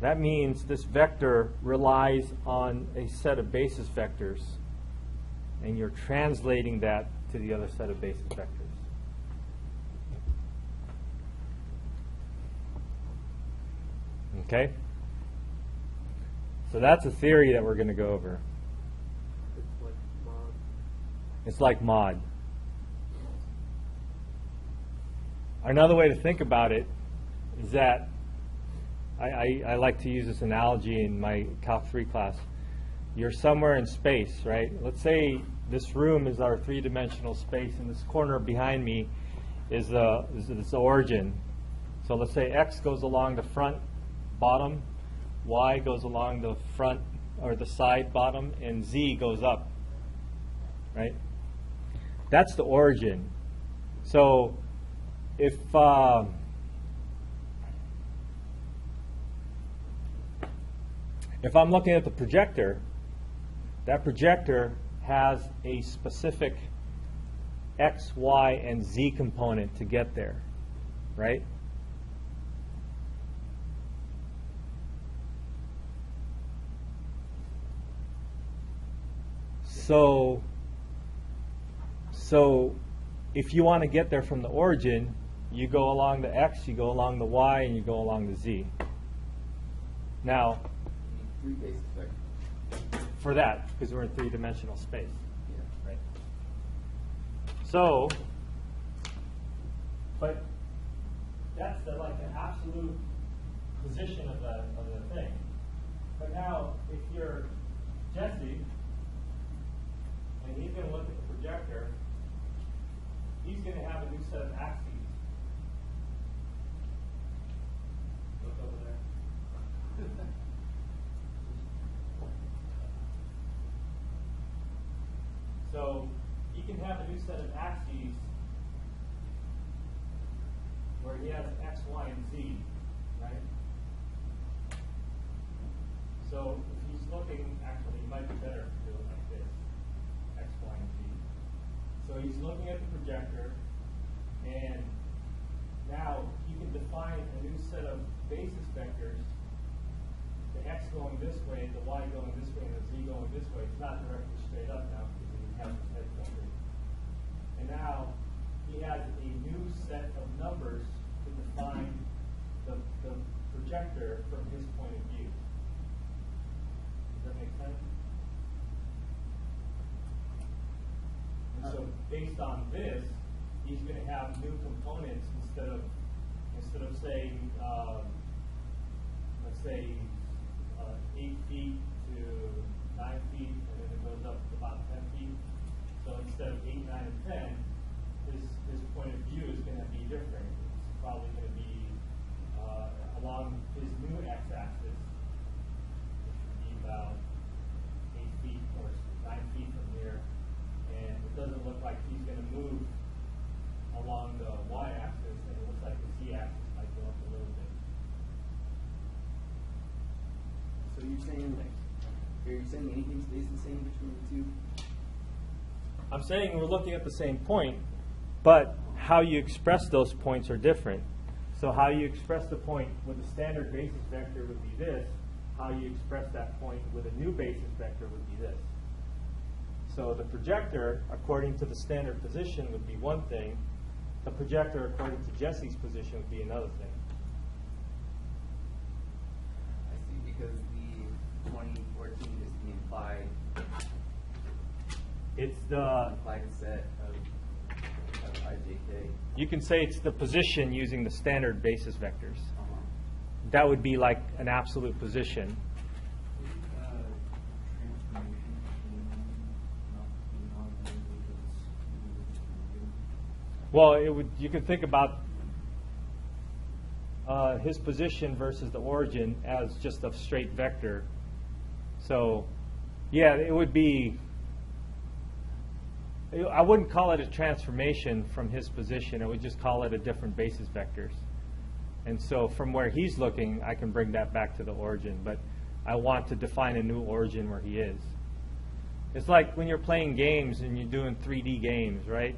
that means this vector relies on a set of basis vectors, and you're translating that to the other set of basis vectors. Okay? So that's a theory that we're going to go over. It's like mod. It's like mod. Another way to think about it is that I like to use this analogy in my Calc 3 class. You're somewhere in space, right? Let's say this room is our three-dimensional space, and this corner behind me is the origin. So let's say X goes along the front bottom, Y goes along the front or the side bottom, and Z goes up, right? That's the origin. So if I'm looking at the projector, that projector has a specific X, Y, and Z component to get there, right? So if you want to get there from the origin, you go along the X, you go along the Y, and you go along the Z. Now, Three basis vectors. for that, because we're in three-dimensional space, Yeah. right? So, but that's like the absolute position of the thing. But now, if you're Jesse, and he's going to look at the projector, he's going to have a new set of axes. Look over there. So he can have a new set of axes where he has X, Y, and Z, right? So if he's looking, actually, it might be better to do it like this, X, Y, and Z. So he's looking at the projector, and now he can define a new set of basis vectors, the X going this way, the Y going this way, and the Z going this way. It's not directly straight up now because he has his head covered. And now he has a new set of numbers to define the projector from his point of view. Does that make sense? And so based on this, he's going to have new components instead of saying, let's say 8 feet to 9 feet, and then it goes up to about 10 feet. So instead of 8, 9, and 10, his point of view is going to be different. It's probably going to be along his new x-axis, which would be about 8 feet or 9 feet from here. And it doesn't look like he's going to move along the y-axis, and it looks like the z-axis might go up a little bit. So you're saying anything stays the same between the two? I'm saying we're looking at the same point, but how you express those points are different. So how you express the point with a standard basis vector would be this. How you express that point with a new basis vector would be this. So the projector, according to the standard position, would be one thing. The projector, according to Jesse's position, would be another thing. I see, because the 2014 is the implied It's the, set of IJK. you can say it's the position using the standard basis vectors. That would be like an absolute position. Well, it would. You could think about his position versus the origin as just a straight vector. So, yeah, it would be. I wouldn't call it a transformation from his position. I would just call it a different basis vectors. And so, from where he's looking, I can bring that back to the origin. But I want to define a new origin where he is. It's like when you're playing games and you're doing 3D games, right?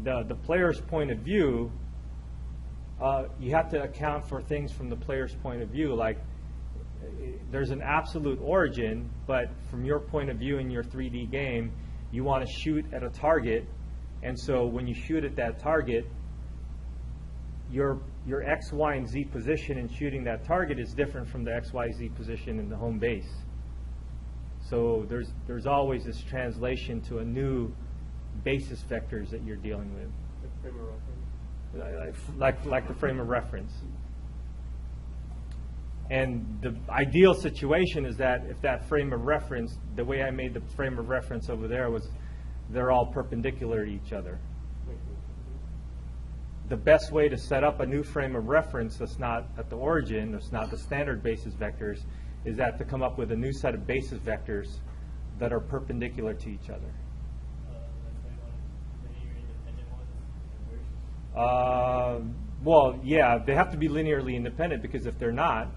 The player's point of view, you have to account for things from the player's point of view. Like, there's an absolute origin, but from your point of view in your 3D game, you want to shoot at a target. And so when you shoot at that target, your X, Y, and Z position in shooting that target is different from the X, Y, Z position in the home base. So there's always this translation to a new basis vectors that you're dealing with. Frame of reference. like the frame of reference. And the ideal situation is that if that frame of reference, the way I made the frame of reference over there was they're all perpendicular to each other. The best way to set up a new frame of reference that's not at the origin, that's not the standard basis vectors, is that to come up with a new set of basis vectors that are perpendicular to each other. Well, yeah, they have to be linearly independent, because if they're not,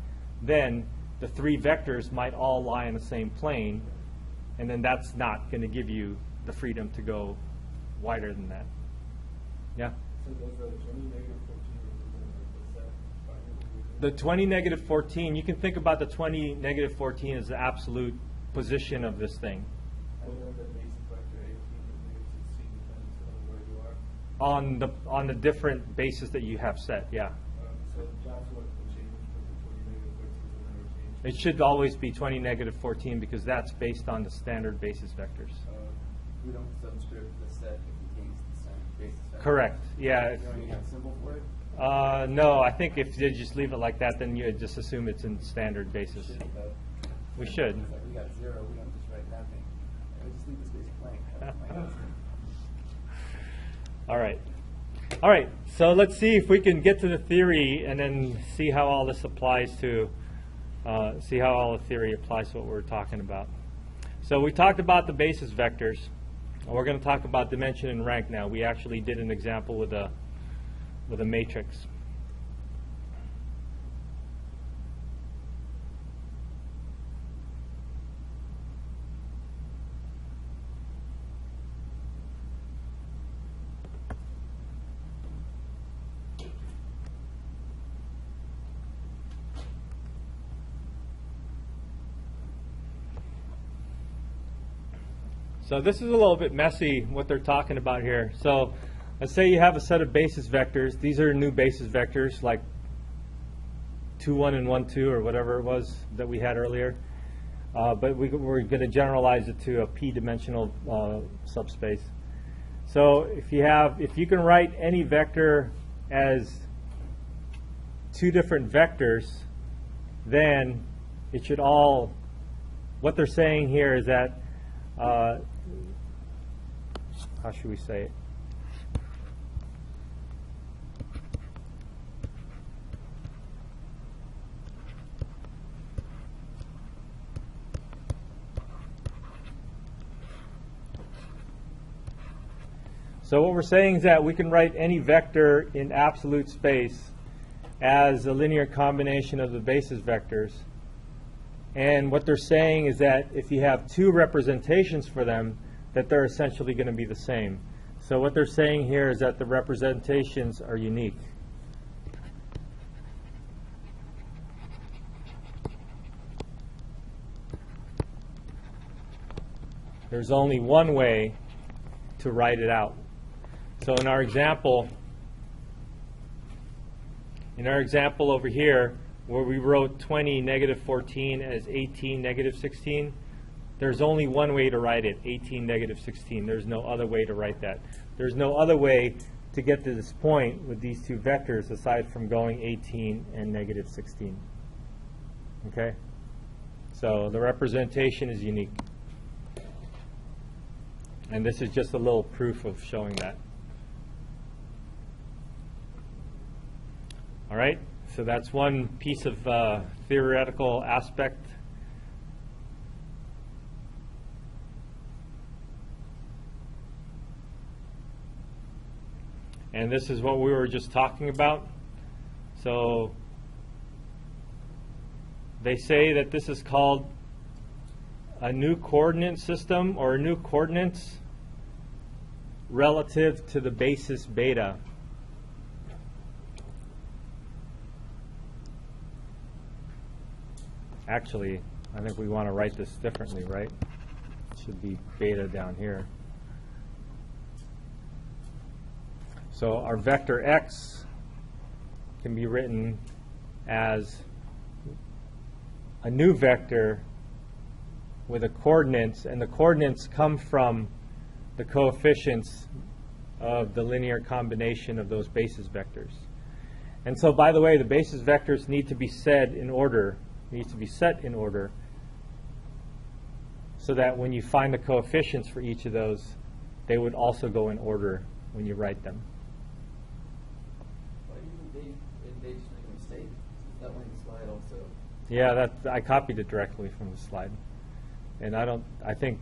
then the three vectors might all lie in the same plane, and then that's not going to give you the freedom to go wider than that. Yeah? So those are the 20, negative 14, The 20, negative 14, you can think about the 20, negative 14 as the absolute position of this thing. I know that basis vector 18 and negative 16 depends on where you are. On the different bases that you have set, yeah. So that's what will change from the 20, negative 14 will never change. It should always be 20, negative 14, because that's based on the standard basis vectors. We don't subscript the set if it contains the same basis vector. Correct, yeah. You don't even have a symbol for it? No, I think if you just leave it like that, then you just assume it's in standard basis. Shouldn't though. We should. It's like we got 0, we don't just write nothing. We just leave the space blank. That's my answer. All right. All right, so let's see if we can get to the theory and then see how all this applies to, see how all the theory applies to what we're talking about. So we talked about the basis vectors. We're going to talk about dimension and rank now. We actually did an example with a matrix. So this is a little bit messy, what they're talking about here. So let's say you have a set of basis vectors. These are new basis vectors, like 2, 1, and 1, 2, or whatever it was that we had earlier. But we're going to generalize it to a p-dimensional subspace. So if you can write any vector as 2 different vectors, then it should all, what they're saying here is that, how should we say it? So what we're saying is that we can write any vector in absolute space as a linear combination of the basis vectors. And what they're saying is that if you have 2 representations for them, that they're essentially going to be the same. So what they're saying here is that the representations are unique. There's only one way to write it out. So in our example over here, where we wrote 20, negative 14 as 18, negative 16, there's only one way to write it, 18, negative 16. There's no other way to write that. There's no other way to get to this point with these 2 vectors aside from going 18 and negative 16. Okay? So the representation is unique. And this is just a little proof of showing that. All right? So that's one piece of theoretical aspect. And this is what we were just talking about. So they say that this is called a new coordinate system, or a new coordinates relative to the basis beta. Actually, I think we want to write this differently, right? It should be beta down here. So our vector x can be written as a new vector with the coordinates, and the coordinates come from the coefficients of the linear combination of those basis vectors. And so, by the way, the basis vectors need to be set in order, so that when you find the coefficients for each of those, they would also go in order when you write them. Why do you think they just make a mistake? That one in the slide also. Yeah, I copied it directly from the slide. And I think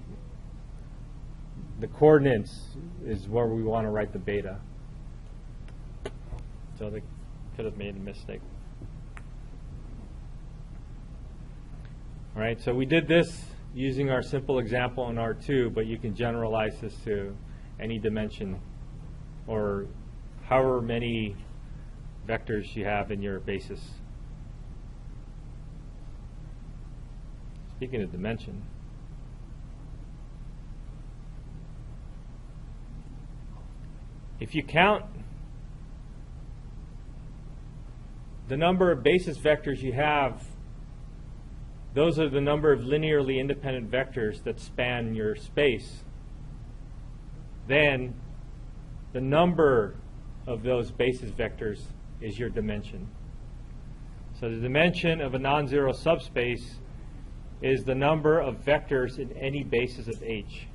the coordinates is where we want to write the beta. So they could have made a mistake. All right, so we did this using our simple example in R2, but you can generalize this to any dimension or however many vectors you have in your basis. Speaking of dimension, if you count the number of basis vectors you have, those are the number of linearly independent vectors that span your space. Then the number of those basis vectors is your dimension. So the dimension of a non-zero subspace is the number of vectors in any basis of H.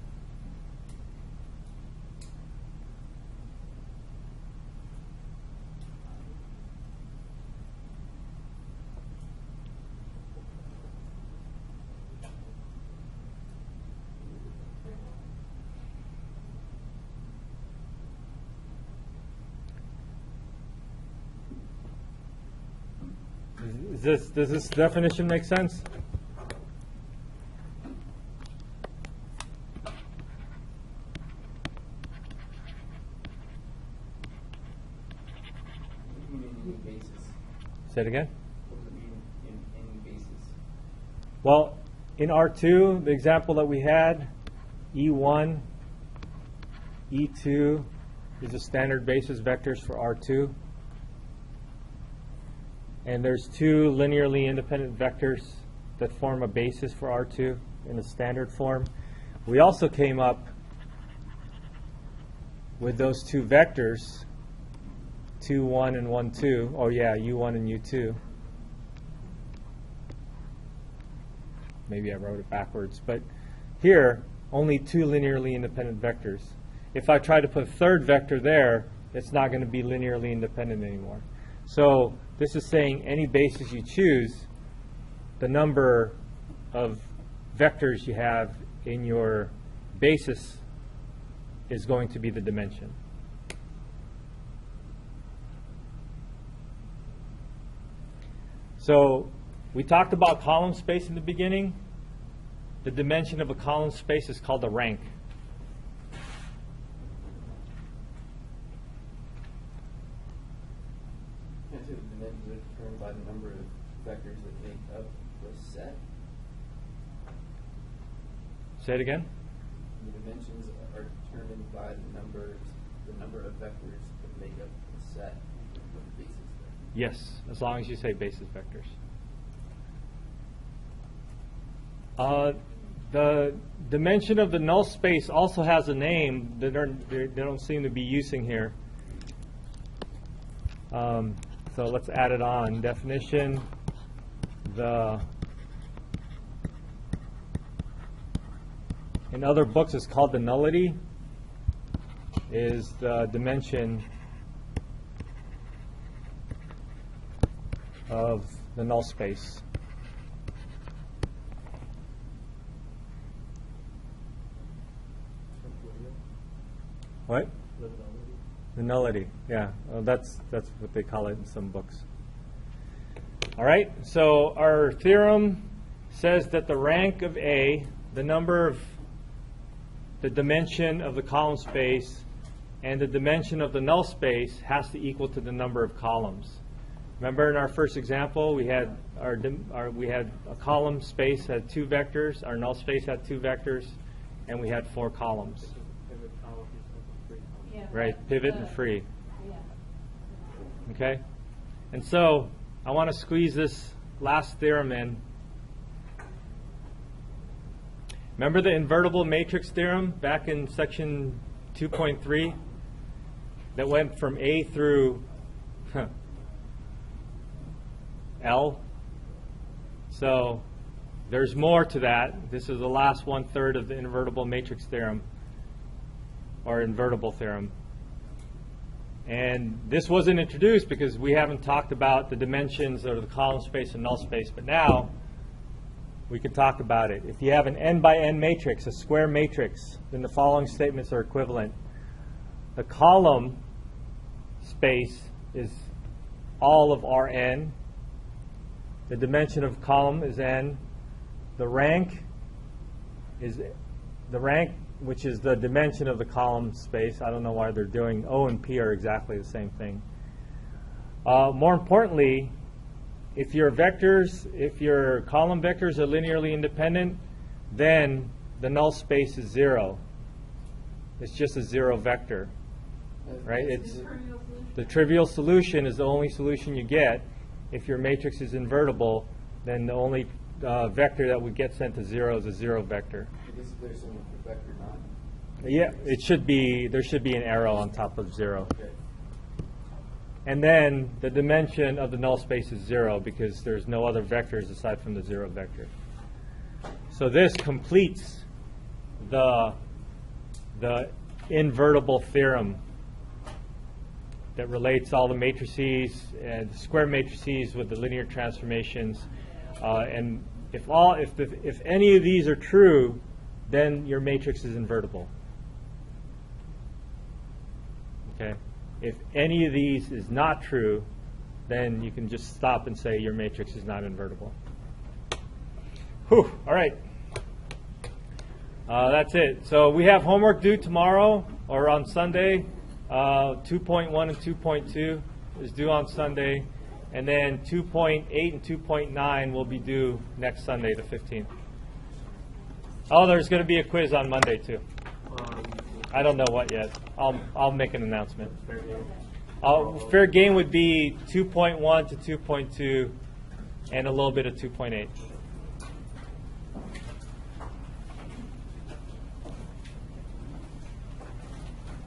Does this definition make sense? Say it again. What does it mean in any basis? Well, in R2, the example that we had, E1, E2 is the standard basis vectors for R2. And there's two linearly independent vectors that form a basis for R2 in the standard form. We also came up with those two vectors, 2, 1, and 1, 2. Oh, yeah, U1 and U2. Maybe I wrote it backwards. But here, only two linearly independent vectors. If I try to put a third vector there, it's not going to be linearly independent anymore. So this is saying any basis you choose, the number of vectors you have in your basis is going to be the dimension. So we talked about column space in the beginning. The dimension of a column space is called the rank. The dimensions are determined by the number of vectors that make up the set. Say it again. The dimensions are determined by the number of vectors that make up the set of basis vectors. Yes, as long as you say basis vectors. The dimension of the null space also has a name that they don't seem to be using here. So let's add it on. Definition, in other books it's called the nullity, is the dimension of the null space. What? The nullity, yeah. Well, that's what they call it in some books. All right, so our theorem says that the rank of A, the dimension of the column space, and the dimension of the null space has to equal to the number of columns. Remember in our first example, we had we had a column space had 2 vectors, our null space had 2 vectors, and we had 4 columns. Yeah, Right, pivot and free. Yeah. Okay? And so I want to squeeze this last theorem in. Remember the invertible matrix theorem back in section 2.3? that went from A through L. So there's more to that. This is the last 1/3 of the invertible matrix theorem, or invertible theorem. And this wasn't introduced because we haven't talked about the dimensions of the column space and null space, but now we can talk about it. If you have an n by n matrix, a square matrix, then the following statements are equivalent. The column space is all of Rn. The dimension of column is n. The rank, which is the dimension of the column space. I don't know why they're doing O and P are exactly the same thing. More importantly, if your column vectors are linearly independent, then the null space is 0. It's just a 0 vector, right? It's the trivial solution is the only solution you get. If your matrix is invertible, then the only vector that would get sent to 0 is a 0 vector. Because there's someone for vector not. Yeah, it should be. There should be an arrow on top of 0. Okay. And then the dimension of the null space is 0 because there's no other vectors aside from the 0 vector. So this completes the invertible theorem that relates all the matrices and square matrices with the linear transformations. And if any of these are true, then your matrix is invertible. Okay. If any of these is not true, then you can just stop and say your matrix is not invertible. Whew, all right. That's it. So we have homework due tomorrow or on Sunday. 2.1 and 2.2 is due on Sunday. And then 2.8 and 2.9 will be due next Sunday, the 15th. Oh, there's going to be a quiz on Monday, too. I don't know what yet. I'll make an announcement. Fair game would be 2.1 to 2.2 and a little bit of 2.8.